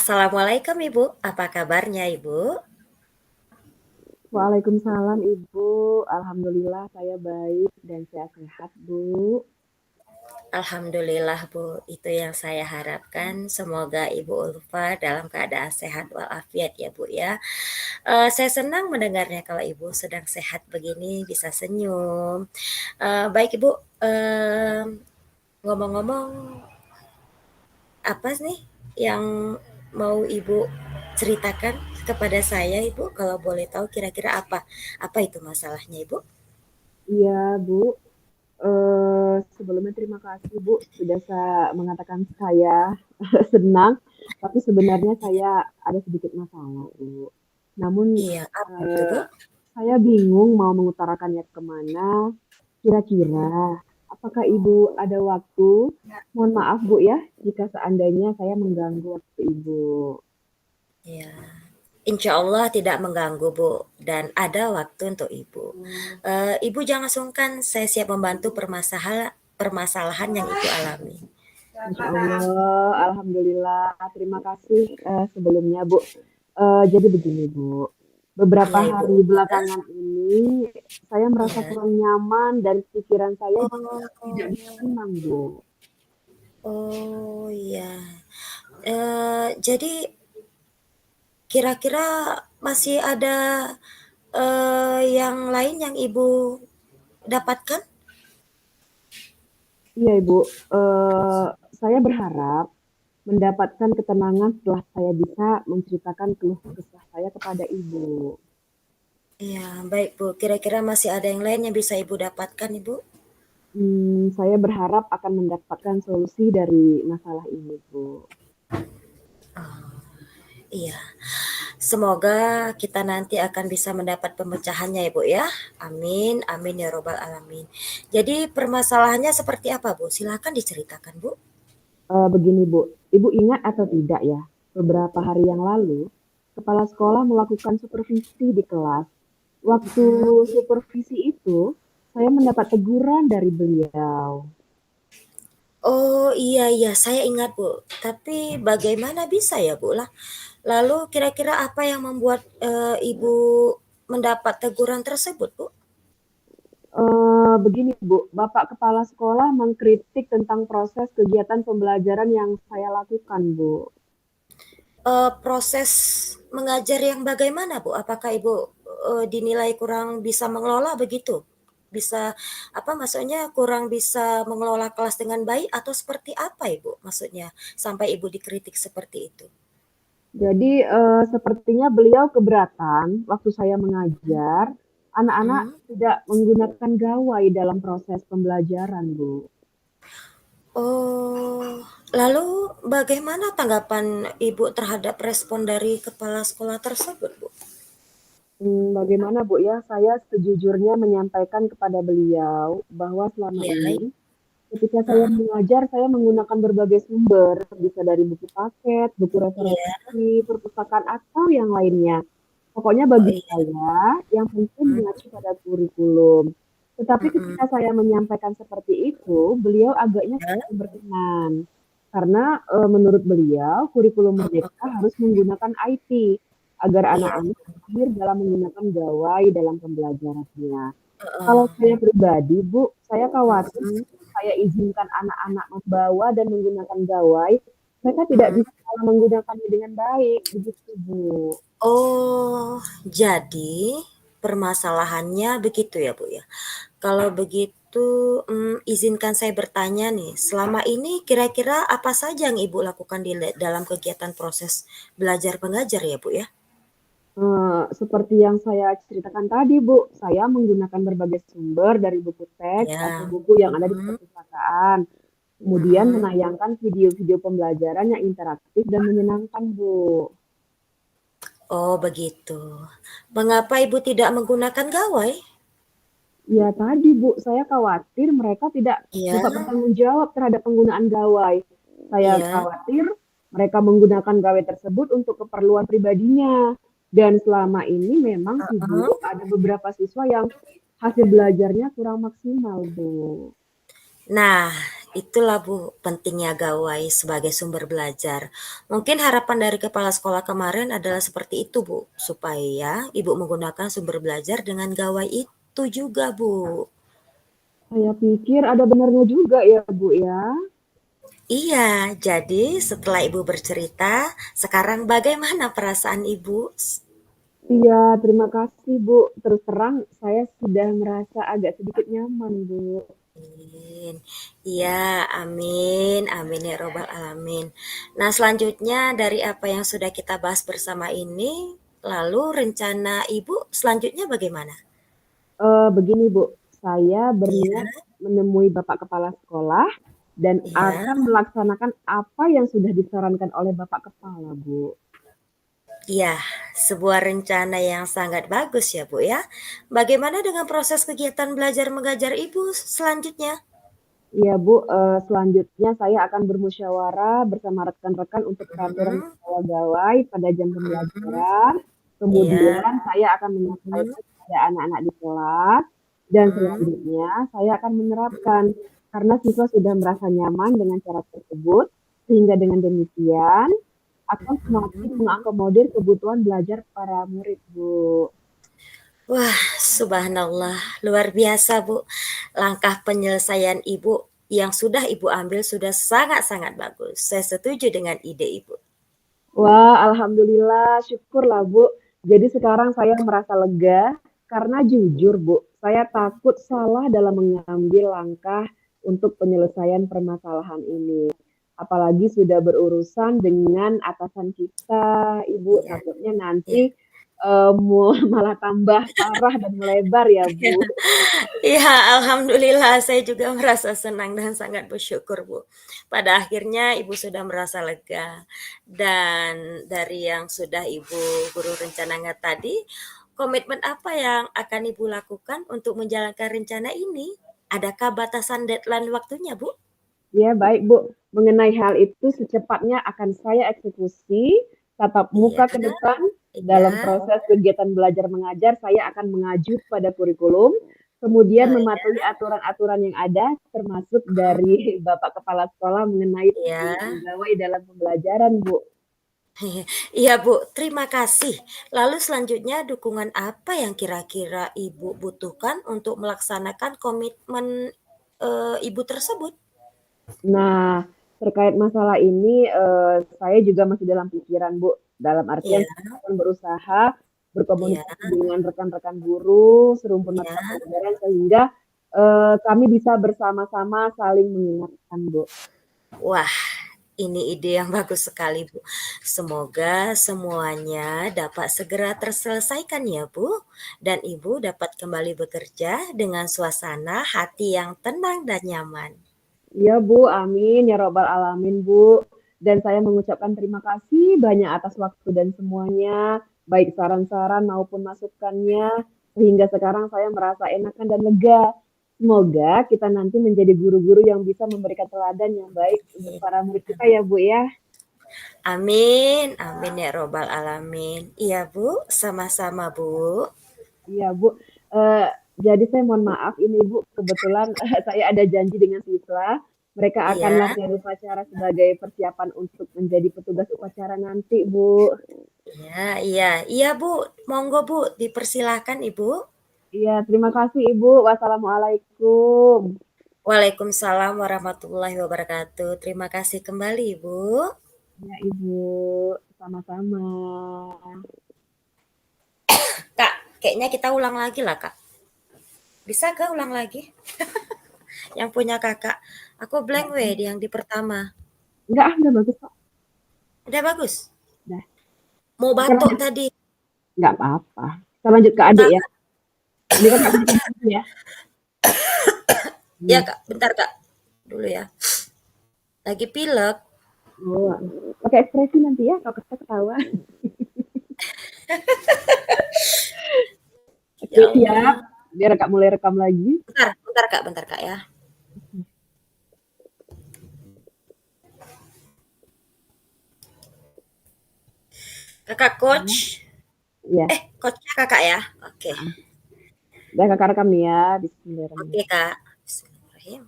Assalamualaikum Ibu, apa kabarnya Ibu? Waalaikumsalam Ibu, alhamdulillah saya baik dan sehat-sehat Bu. Alhamdulillah Bu, itu yang saya harapkan. Semoga Ibu Ulfa dalam keadaan sehat walafiat ya Bu ya. Saya senang mendengarnya kalau Ibu sedang sehat begini, bisa senyum. Baik Ibu, ngomong-ngomong, apa nih yang mau Ibu ceritakan kepada saya Ibu? Kalau boleh tahu kira-kira apa? Apa itu masalahnya Ibu? Iya Bu, sebelumnya terima kasih Bu sudah mengatakan saya senang, tapi sebenarnya saya ada sedikit masalah Bu. Namun Iya, apa itu Bu? eh, saya bingung mau mengutarakannya kemana. Kira-kira apakah Ibu ada waktu? Mohon maaf Bu ya jika seandainya saya mengganggu waktu Ibu. Ya, insya Allah tidak mengganggu Bu, dan ada waktu untuk Ibu. Ibu jangan sungkan, saya siap membantu permasalahan yang Ibu alami. Masya Allah, alhamdulillah. Terima kasih sebelumnya, Bu. Jadi begini, Bu. Beberapa Iya Ibu. hari belakangan ini saya merasa Iya. kurang nyaman dan pikiran saya tidak bisa Oh, tenang, Bu. oh iya. Jadi kira-kira masih ada yang lain yang Ibu dapatkan? Iya, Ibu. Saya berharap mendapatkan ketenangan setelah saya bisa menceritakan keluh kesah saya kepada Ibu. Iya, baik Bu. Kira-kira masih ada yang lain yang bisa Ibu dapatkan, Ibu? Saya berharap akan mendapatkan solusi dari masalah ini, Bu. Iya. Semoga kita nanti akan bisa mendapat pemecahannya ya Bu ya. Amin, amin ya robbal alamin. Jadi permasalahannya seperti apa Bu? Silakan diceritakan Bu. Begini Bu, Ibu ingat atau tidak ya, beberapa hari yang lalu, kepala sekolah melakukan supervisi di kelas. Waktu supervisi itu, saya mendapat teguran dari beliau. Oh iya iya saya ingat Bu. Tapi bagaimana bisa ya Bu lah? Lalu kira-kira apa yang membuat Ibu mendapat teguran tersebut Bu? Begini Bu, Bapak Kepala Sekolah mengkritik tentang proses kegiatan pembelajaran yang saya lakukan Bu. Proses mengajar yang bagaimana Bu? Apakah Ibu dinilai kurang bisa mengelola begitu? Bisa apa maksudnya kurang bisa mengelola kelas dengan baik atau seperti apa Ibu maksudnya sampai Ibu dikritik seperti itu? Jadi sepertinya beliau keberatan waktu saya mengajar, anak-anak Mhm. tidak menggunakan gawai dalam proses pembelajaran Bu. Oh, lalu bagaimana tanggapan Ibu terhadap respon dari kepala sekolah tersebut, Bu? Bagaimana Bu ya, saya sejujurnya menyampaikan kepada beliau bahwa selama Iya, ini ketika saya heeh, mengajar, saya menggunakan berbagai sumber, bisa dari buku paket, buku iya, referensi, perpustakaan, atau yang lainnya. Pokoknya oh bagi iya, saya, yang penting mmm, mengacu pada kurikulum. Tetapi mhm, ketika saya menyampaikan seperti itu, beliau agaknya iya, kurang berkenan. Karena menurut beliau, kurikulum heeh, merdeka harus menggunakan IT agar iya, anak-anak mahir dalam menggunakan gawai dalam pembelajarannya. Kalau heeh, saya pribadi, Bu, saya khawatir mhm, saya izinkan anak-anak membawa dan menggunakan gawai, mereka tidak mhm. bisa menggunakannya dengan baik, begitu, Bu. Oh, jadi permasalahannya begitu ya, Bu, ya? Kalau begitu, izinkan saya bertanya nih, selama ini kira-kira apa saja yang Ibu lakukan dalam kegiatan proses belajar mengajar ya, Bu, ya? Seperti yang saya ceritakan tadi, Bu, saya menggunakan berbagai sumber dari buku teks atau Ya, buku yang ada di mhm, perpustakaan. Kemudian mhm. menayangkan video-video pembelajaran yang interaktif dan menyenangkan, Bu. Oh, begitu. Mengapa Ibu tidak menggunakan gawai? Ya tadi, Bu, saya khawatir mereka tidak Iya, dapat bertanggung jawab terhadap penggunaan gawai. Saya iya, khawatir mereka menggunakan gawai tersebut untuk keperluan pribadinya. Dan selama ini memang sih, heeh. Bu, ada beberapa siswa yang hasil belajarnya kurang maksimal, Bu. Nah, itulah Bu, pentingnya gawai sebagai sumber belajar. Mungkin harapan dari kepala sekolah kemarin adalah seperti itu Bu, supaya Ibu menggunakan sumber belajar dengan gawai itu juga Bu. Saya pikir ada benarnya juga ya, Bu, ya. Iya, jadi setelah Ibu bercerita, sekarang bagaimana perasaan Ibu? Iya, terima kasih, Bu. Terus terang saya sudah merasa agak sedikit nyaman, Bu. Amin. Iya, amin, amin ya robbal alamin. Nah, selanjutnya dari apa yang sudah kita bahas bersama ini, lalu rencana Ibu selanjutnya bagaimana? Begini, Bu, saya Iya, berniat menemui Bapak Kepala Sekolah dan iya, akan melaksanakan apa yang sudah disarankan oleh Bapak Kepala, Bu. iya, sebuah rencana yang sangat bagus ya, Bu ya. Bagaimana dengan proses kegiatan belajar mengajar Ibu selanjutnya? Iya, Bu, selanjutnya saya akan bermusyawarah bersama rekan-rekan untuk peraturan Mhm, skala gawai pada jam mhm, pembelajaran. iya, Kemudian saya akan mhm, menyampaikan kepada anak-anak di kelas dan mhm, selanjutnya saya akan menerapkan karena siswa sudah merasa nyaman dengan cara tersebut, sehingga dengan demikian akan semakin mhm. mengakomodir kebutuhan belajar para murid, Bu. Wah, subhanallah, luar biasa, Bu. Langkah penyelesaian Ibu yang sudah Ibu ambil sudah sangat-sangat bagus. Saya setuju dengan ide Ibu. Wah, alhamdulillah, syukurlah Bu. Jadi sekarang saya merasa lega karena jujur Bu, saya takut salah dalam mengambil langkah untuk penyelesaian permasalahan ini. Apalagi sudah berurusan dengan atasan kita, Ibu. Iya, Takutnya iya. nanti malah tambah parah dan melebar ya Bu. Iya, alhamdulillah saya juga merasa senang dan sangat bersyukur, Bu. Pada akhirnya Ibu sudah merasa lega. Dan dari yang sudah Ibu guru rencanakan tadi, komitmen apa yang akan Ibu lakukan untuk menjalankan rencana ini? Adakah batasan deadline waktunya, Bu? Ya, baik Bu. Mengenai hal itu secepatnya akan saya eksekusi, tatap Iya, muka ke depan. iya, Dalam proses kegiatan belajar mengajar, saya akan mengacu pada kurikulum, kemudian iya, mematuhi aturan-aturan yang ada, termasuk dari Bapak Kepala Sekolah mengenai iya. penggunaan gawai dalam pembelajaran, Bu. Iya, Bu, terima kasih. Lalu selanjutnya dukungan apa yang kira-kira Ibu butuhkan untuk melaksanakan komitmen, Ibu tersebut? Nah, terkait masalah ini, saya juga masih dalam pikiran, Bu. Dalam artian Iya, saya akan berusaha iya, berkomunikasi dengan rekan-rekan guru, serumpun mata iya. pelajaran sehingga, kami bisa bersama-sama saling mengingatkan, Bu. Wah, ini ide yang bagus sekali, Bu. Semoga semuanya dapat segera terselesaikan ya, Bu, dan Ibu dapat kembali bekerja dengan suasana hati yang tenang dan nyaman. Iya, Bu, amin ya robbal alamin, Bu. Dan saya mengucapkan terima kasih banyak atas waktu dan semuanya, baik saran-saran maupun masukannya, sehingga sekarang saya merasa enakan dan lega. Semoga kita nanti menjadi guru-guru yang bisa memberikan teladan yang baik untuk para murid kita ya, Bu, ya. Amin, amin ya robbal alamin. Iya, Bu, sama-sama, Bu. Iya, Bu. Eee, jadi saya mohon maaf ini, Bu, kebetulan saya ada janji dengan siswa, mereka akan Iya, latihan upacara sebagai persiapan untuk menjadi petugas upacara nanti, Bu. iya, iya, iya, Bu. Monggo, Bu, dipersilahkan, Ibu. Iya, terima kasih Ibu. Wassalamualaikum. Waalaikumsalam warahmatullahi wabarakatuh. Terima kasih kembali, Ibu. Ya, Ibu. Sama-sama. Kak, kayaknya kita ulang lagi lah, Kak. Bisa Kak ulang lagi? Yang punya Kakak. Aku blank weh di yang di pertama. Enggak bagus kok. Udah bagus. Udah. Mau Kita batuk lanjut. tadi. Enggak apa-apa. Kita lanjut ke adik Enggak, ya. Ini kan Kak ya. ya Iya. Kak, bentar Kak. Dulu ya. Lagi pilek. Oh, pakai ekspresi nanti ya kalau kita ketawa. Oke, Ya siap. Allah. Biar Kak mulai rekam lagi. Bentar Kak ya. Kakak coach. Iya. Coachnya Kakak ya. Oke. Udah Kakak rekam nih ya. Oke Bismillahirrahmanirrahim. Kak. Bismillahirrahmanirrahim.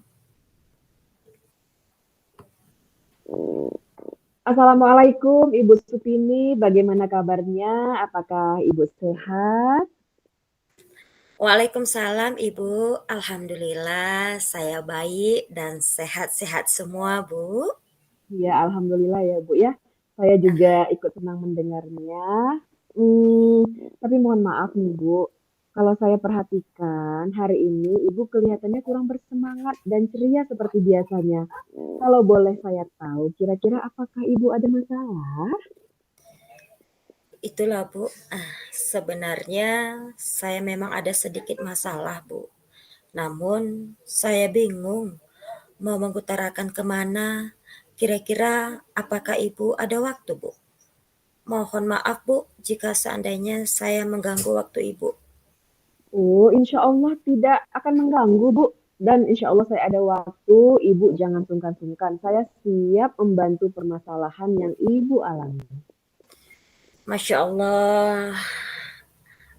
Assalamualaikum Ibu Supini, bagaimana kabarnya? Apakah Ibu sehat? Waalaikumsalam Ibu, alhamdulillah saya baik dan sehat-sehat semua, Bu. Ya, alhamdulillah ya Bu ya. Saya juga ikut senang mendengarnya. Hmm, tapi mohon maaf nih Bu, kalau saya perhatikan hari ini Ibu kelihatannya kurang bersemangat dan ceria seperti biasanya. Kalau boleh saya tahu, kira-kira apakah Ibu ada masalah? Itulah Bu, sebenarnya saya memang ada sedikit masalah Bu. Namun saya bingung mau mengutarakan kemana. Kira-kira apakah Ibu ada waktu Bu? Mohon maaf Bu jika seandainya saya mengganggu waktu Ibu. Oh, insya Allah tidak akan mengganggu, Bu. Dan insya Allah saya ada waktu, Ibu jangan sungkan-sungkan. Saya siap membantu permasalahan yang Ibu alami. Masya Allah,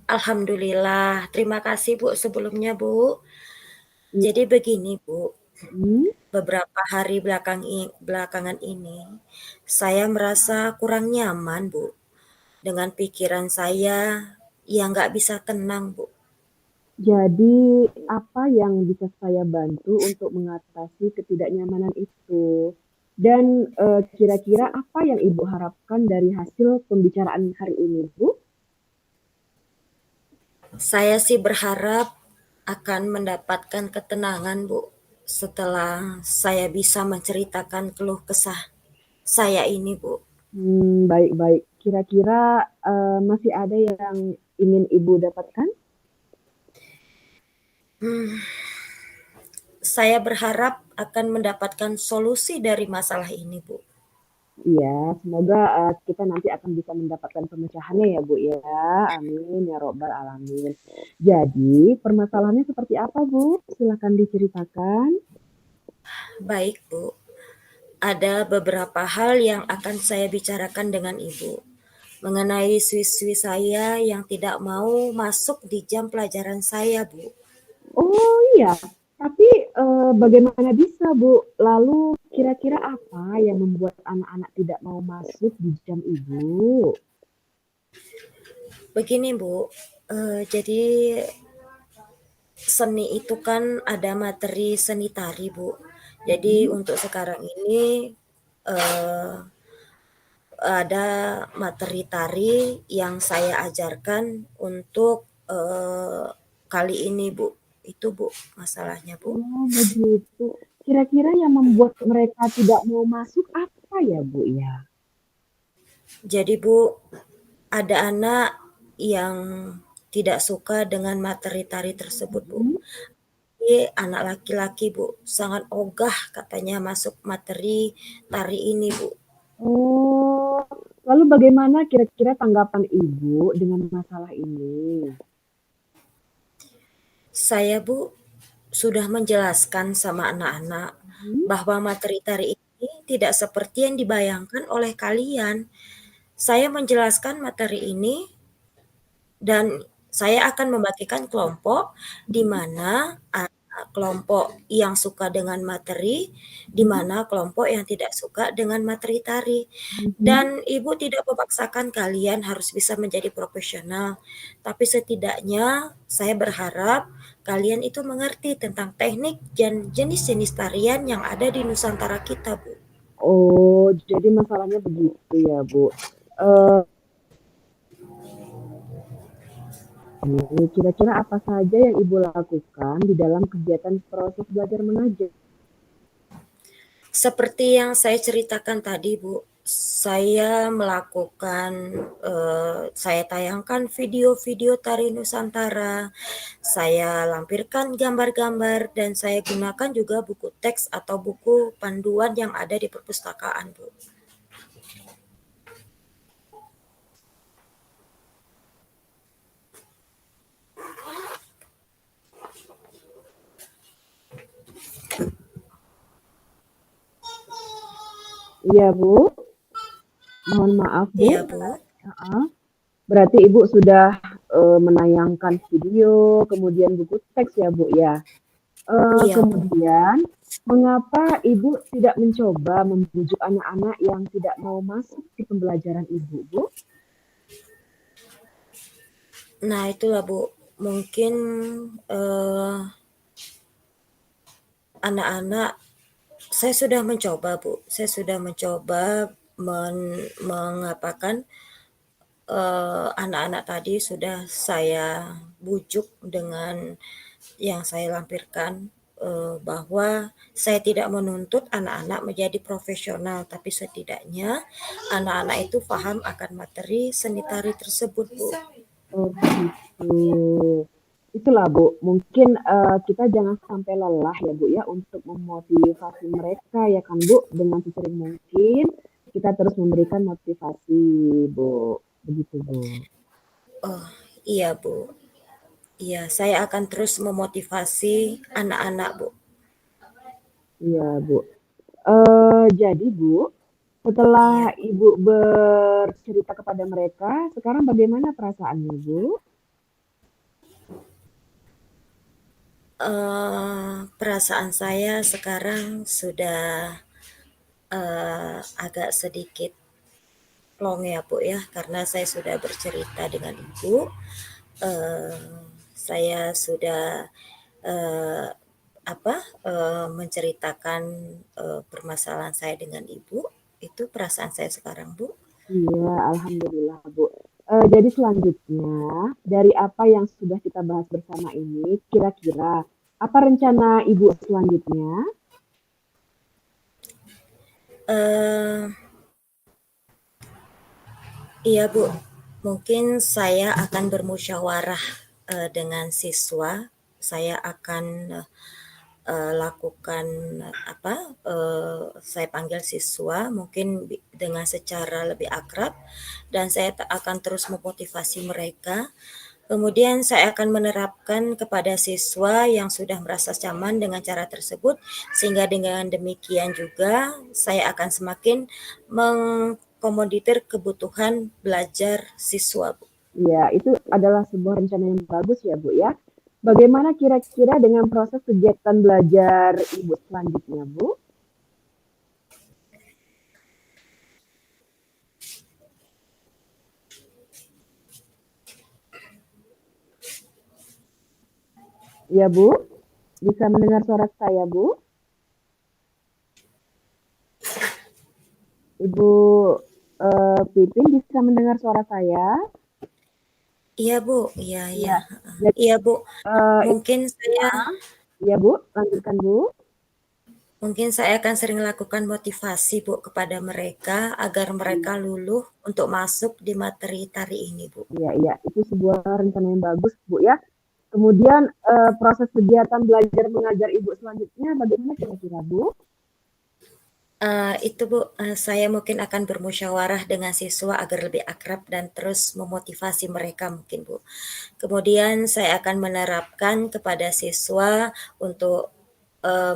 alhamdulillah. Terima kasih Bu sebelumnya Bu. Jadi begini Bu, Hmm, beberapa hari belakangan ini, saya merasa kurang nyaman, Bu, dengan pikiran saya yang nggak bisa tenang, Bu. jadi apa yang bisa saya bantu untuk mengatasi ketidaknyamanan itu? Dan kira-kira apa yang Ibu harapkan dari hasil pembicaraan hari ini, Bu? Saya sih berharap akan mendapatkan ketenangan, Bu, setelah saya bisa menceritakan keluh kesah saya ini, Bu. Baik-baik. Kira-kira masih ada yang ingin Ibu dapatkan? Hmm, saya berharap akan mendapatkan solusi dari masalah ini, Bu. Iya, semoga, kita nanti akan bisa mendapatkan pemecahannya ya, Bu, ya. Amin ya robbal alamin. Jadi, permasalahannya seperti apa, Bu? Silakan diceritakan. Baik, Bu. Ada beberapa hal yang akan saya bicarakan dengan Ibu mengenai siswi saya yang tidak mau masuk di jam pelajaran saya, Bu. Oh, iya. Tapi, bagaimana bisa, Bu? Lalu kira-kira apa yang membuat anak-anak tidak mau masuk di jam Ibu? Begini, Bu, jadi seni itu kan ada materi seni tari, Bu. Jadi Mhm. untuk sekarang ini eh, ada materi tari yang saya ajarkan untuk kali ini, Bu. Itu, Bu, masalahnya, Bu. Oh, begitu. Kira-kira yang membuat mereka tidak mau masuk apa ya, Bu, ya? Jadi, Bu, ada anak yang tidak suka dengan materi tari tersebut, Bu. Mhm. Jadi anak laki-laki, Bu, sangat ogah katanya masuk materi tari ini, Bu. Oh, lalu bagaimana kira-kira tanggapan Ibu dengan masalah ini? Saya, Bu, sudah menjelaskan sama anak-anak Mhm. bahwa materi tari ini tidak seperti yang dibayangkan oleh kalian. Saya menjelaskan materi ini dan saya akan membagikan kelompok di mana ada kelompok yang suka dengan materi, di Mhm. mana kelompok yang tidak suka dengan materi tari. Mhm. Dan Ibu tidak memaksakan kalian harus bisa menjadi profesional, tapi setidaknya saya berharap kalian itu mengerti tentang teknik dan jenis-jenis tarian yang ada di Nusantara kita, Bu. Oh, jadi masalahnya begitu ya, Bu. Eee, Kira-kira apa saja yang Ibu lakukan di dalam kegiatan proses belajar mengajar? Seperti yang saya ceritakan tadi, Bu, saya melakukan, saya tayangkan video-video tari Nusantara, saya lampirkan gambar-gambar, dan saya gunakan juga buku teks atau buku panduan yang ada di perpustakaan, Bu. Iya, Bu, mohon maaf, Bu. Iya, Bu. Heeh. Berarti Ibu sudah, menayangkan video, kemudian buku teks ya, Bu, ya? Iya, Bu. Kemudian, mengapa Ibu tidak mencoba membujuk anak-anak yang tidak mau masuk di pembelajaran Ibu, Bu? Nah, itulah, Bu. Mungkin eh, anak-anak saya sudah mencoba, Bu. Saya sudah mencoba mengapakan anak-anak tadi sudah saya bujuk dengan yang saya lampirkan bahwa saya tidak menuntut anak-anak menjadi profesional, tapi setidaknya anak-anak itu paham akan materi seni tari tersebut, Bu. Oh, begitu. Itulah, Bu, mungkin, kita jangan sampai lelah ya, Bu, ya, untuk memotivasi mereka ya kan, Bu, dengan sesering mungkin kita terus memberikan motivasi, Bu, begitu, Bu. Oh, iya, Bu. Iya, saya akan terus memotivasi anak-anak, Bu. Iya, Bu. Jadi, Bu, setelah Iya. Ibu bercerita kepada mereka, sekarang bagaimana perasaannya, Bu? Perasaan saya sekarang sudah agak sedikit plong ya, Bu, ya, karena saya sudah bercerita dengan Ibu. Saya sudah eh, menceritakan permasalahan saya dengan Ibu. Itu perasaan saya sekarang, Bu. Iya, alhamdulillah, Bu. Jadi selanjutnya, dari apa yang sudah kita bahas bersama ini, kira-kira apa rencana Ibu selanjutnya? eh Iya, Bu. Mungkin saya akan bermusyawarah dengan siswa. Saya akan lakukan apa? Saya panggil siswa mungkin dengan secara lebih akrab dan saya akan terus memotivasi mereka. Kemudian saya akan menerapkan kepada siswa yang sudah merasa nyaman dengan cara tersebut, sehingga dengan demikian juga saya akan semakin mengkomodir kebutuhan belajar siswa, Bu. Ya, itu adalah sebuah rencana yang bagus ya, Bu, ya. Bagaimana kira-kira dengan proses kegiatan belajar Ibu selanjutnya, Bu? Ya, Bu? Bisa mendengar suara saya, Bu? Ibu Pipin bisa mendengar suara saya? Iya, Bu. Iya, iya. Iya. Jadi, Iya, Bu. itu Mungkin saya ya, Bu, lanjutkan, Bu. mungkin saya akan sering lakukan motivasi, Bu, kepada mereka agar mereka Iya. luluh untuk masuk di materi tari ini, Bu. Iya, iya, itu sebuah rencana yang bagus, Bu, ya. Kemudian proses kegiatan belajar mengajar Ibu selanjutnya bagaimana kira-kira, Bu? Itu, Bu, saya mungkin akan bermusyawarah dengan siswa agar lebih akrab dan terus memotivasi mereka mungkin, Bu. Kemudian saya akan menerapkan kepada siswa untuk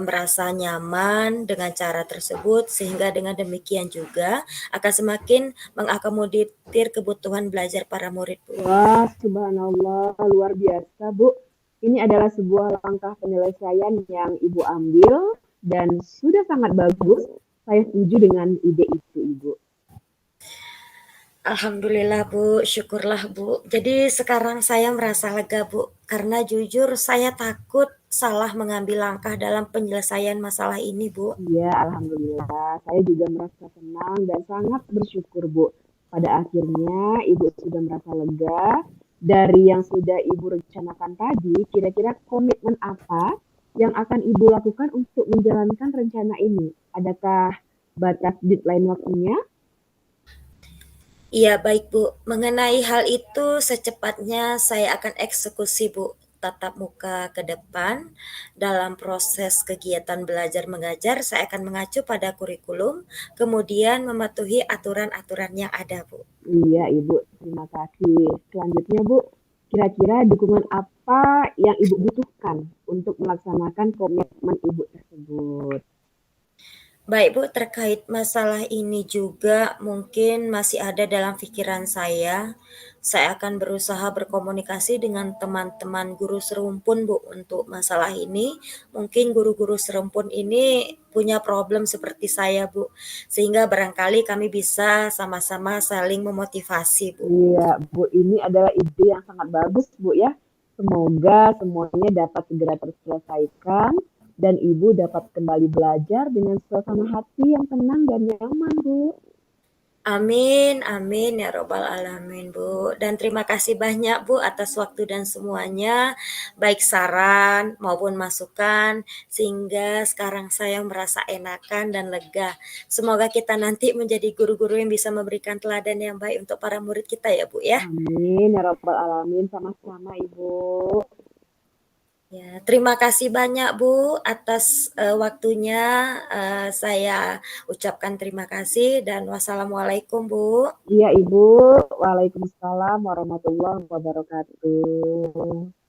merasa nyaman dengan cara tersebut sehingga dengan demikian juga akan semakin mengakomodir kebutuhan belajar para murid, Bu. Wah, subhanallah, luar biasa, Bu. Ini adalah sebuah langkah penyelesaian yang Ibu ambil dan sudah sangat bagus. Saya setuju dengan ide itu, Ibu. Alhamdulillah, Bu, syukurlah, Bu. Jadi sekarang saya merasa lega, Bu, karena jujur saya takut salah mengambil langkah dalam penyelesaian masalah ini, Bu. Iya, alhamdulillah. Saya juga merasa senang dan sangat bersyukur, Bu. Pada akhirnya, Ibu sudah merasa lega dari yang sudah Ibu rencanakan tadi. Kira-kira komitmen apa yang akan Ibu lakukan untuk menjalankan rencana ini? Adakah batas deadline waktunya? Iya, baik, Bu. Mengenai hal itu secepatnya saya akan eksekusi, Bu, tatap muka ke depan. Dalam proses kegiatan belajar mengajar, saya akan mengacu pada kurikulum, kemudian mematuhi aturan-aturan yang ada, Bu. Iya, Ibu. Terima kasih. Selanjutnya, Bu, kira-kira dukungan apa yang Ibu butuhkan untuk melaksanakan komitmen Ibu tersebut? Baik Bu, terkait masalah ini juga mungkin masih ada dalam pikiran saya. Saya akan berusaha berkomunikasi dengan teman-teman guru serumpun Bu untuk masalah ini. Mungkin guru-guru serumpun ini punya problem seperti saya Bu, sehingga barangkali kami bisa sama-sama saling memotivasi Bu. Iya, Bu, ini adalah ide yang sangat bagus, Bu ya. Semoga semuanya dapat segera terselesaikan dan Ibu dapat kembali belajar dengan suasana hati yang tenang dan nyaman, Bu. Amin, amin ya robbal alamin Bu. Dan terima kasih banyak Bu atas waktu dan semuanya, baik saran maupun masukan, sehingga sekarang saya merasa enakan dan lega. Semoga kita nanti menjadi guru-guru yang bisa memberikan teladan yang baik untuk para murid kita ya Bu ya. Amin, ya Rabbal Alamin. Sama-sama, Ibu. Ya, terima kasih banyak Bu atas waktunya. Saya ucapkan terima kasih dan wassalamualaikum Bu. Iya, Ibu. Waalaikumsalam warahmatullahi wabarakatuh.